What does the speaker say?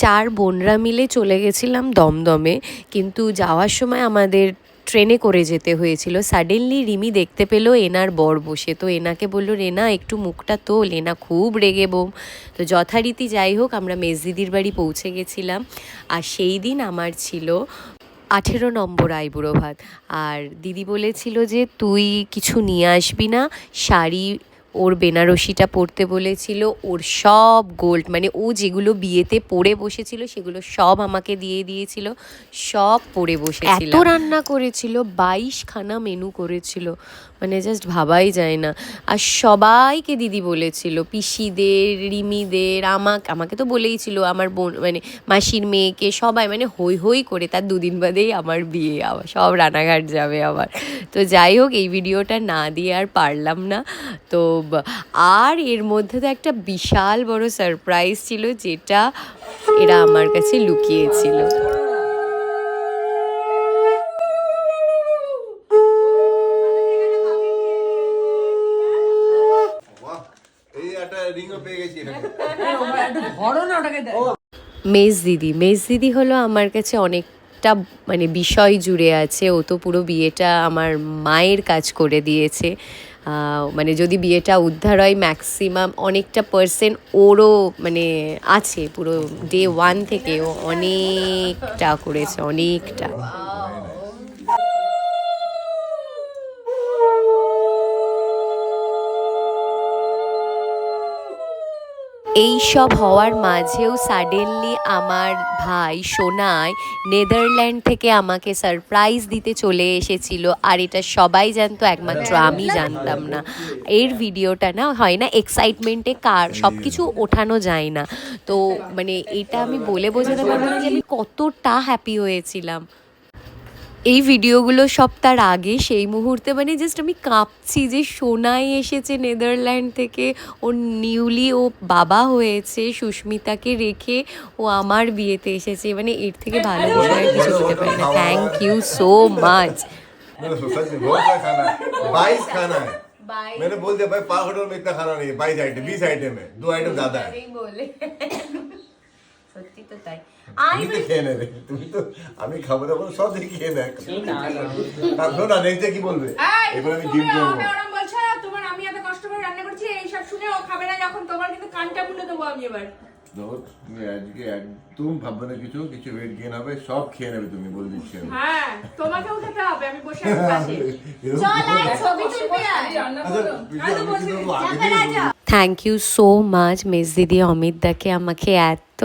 চার বোনরা মিলে চলে গেছিলাম দমদমে, কিন্তু যাওয়ার সময় আমাদের ট্রেনে করে যেতে হয়েছিল। সাডেনলি রিমি দেখতে পেলো এনার বর বসে, তো এনাকে বললো রেনা একটু মুখটা তোল। এনা খুব রেগে বোম। তো যথারীতি যাই হোক আমরা মেজদিদির বাড়ি পৌঁছে গেছিলাম। আর সেই দিন আমার ছিল 18 নম্বর আইবুড়ো ভাত। আর দিদি বলেছিল যে তুই কিছু নিয়ে আসবি না, শাড়ি ওর বেনারসিটা পরতে বলেছিল, ওর সব গোল্ড মানে ও যেগুলো বিয়েতে পরে বসেছিল সেগুলো সব আমাকে দিয়ে দিয়েছিল, সব পরে বসেছিল। এত রান্না করেছিল, 22খানা মেনু করেছিল, মানে জাস্ট ভাবাই যায় না। আর সবাইকে দিদি বলেছিল, পিসিদের, রিমিদের, আমাকে তো বলেই ছিল, আমার বোন মানে মাসির মেয়েকে, সবাই মানে হই হই করে। তার দুদিন বাদেই আমার বিয়ে, আবার সব রানাঘাট যাবে আবার। তো যাই হোক, এই ভিডিওটা না দিয়ে আর পারলাম না। তো আর এর মধ্যে তো একটা বিশাল বড় সারপ্রাইজ ছিল, যেটা এরা আমার কাছে লুকিয়েছিল। মেজ দিদি হলো আমার কাছে অনেকটা মানে বিষয় জুড়ে আছে। ও তো পুরো বিয়েটা আমার মায়ের কাজ করে দিয়েছে। মানে যদি বিয়েটা উদ্ধার হয়, ম্যাক্সিমাম অনেকটা পার্সেন্ট ওরও মানে আছে। পুরো ডে 1 থেকে ও অনেকটা করেছে, অনেকটা। এই সব হওয়ার মাঝেও সাডেনলি আমার ভাই সোনাই নেদারল্যান্ড থেকে আমাকে সারপ্রাইজ দিতে চলে এসেছিল। আর এটা সবাই জানতো, একমাত্র আমি জানতাম না। এর ভিডিওটা না হয় না এক্সাইটমেন্টে সব কিছু ওঠানো যায় না। তো মানে এটা আমি বলে বোঝাতে পারবো না যে আমি কতটা হ্যাপি হয়েছিলাম। এই ভিডিওগুলো সব তার আগে, সেই মুহূর্তে মানে জাস্ট আমি কাঁপছি যে সোনাই এসেছে নেদারল্যান্ড থেকে, ওর নিউলি ও বাবা হয়েছে, সুস্মিতাকে রেখে ও আমার বিয়েতে এসেছে। মানে এর থেকে ভালো বিষয় কিছু হতে পারে না। Thank you so much. मैंने बोल दिया भाई 5 होटल में इतना खाना नहीं है, 22 आइटम 20 आइटम है, 2 आइटम ज्यादा है। সত্যি তো তাই। তুমি তো আমি খাবো না বলে সব দেখি খেয়ে দেখ। তারপর না নেক্সট কি বলবে, এবার আমি জিম করব। আমি ওরম বলছ, তোমার আমি এত কষ্ট করে রান্না করছি, এই সব শুনে ও খাবে না যখন, তোমার কিন্তু কানটা মুলে দেবো আমি এবার। দেখো তুমি আজকে একদম ভাববে না কিছু ওয়েট গেইন হবে, সব খেয়ে নেবে তুমি, বলে দিচ্ছি আমি। হ্যাঁ তোমাকেও খেতে হবে, আমি বসে আছি পাশে। চল আয় ছবি তুলবি, আয় রান্না করো। থ্যাংক ইউ সো মাচ মেজ দিদি, অমিত দাকে আমাকে এত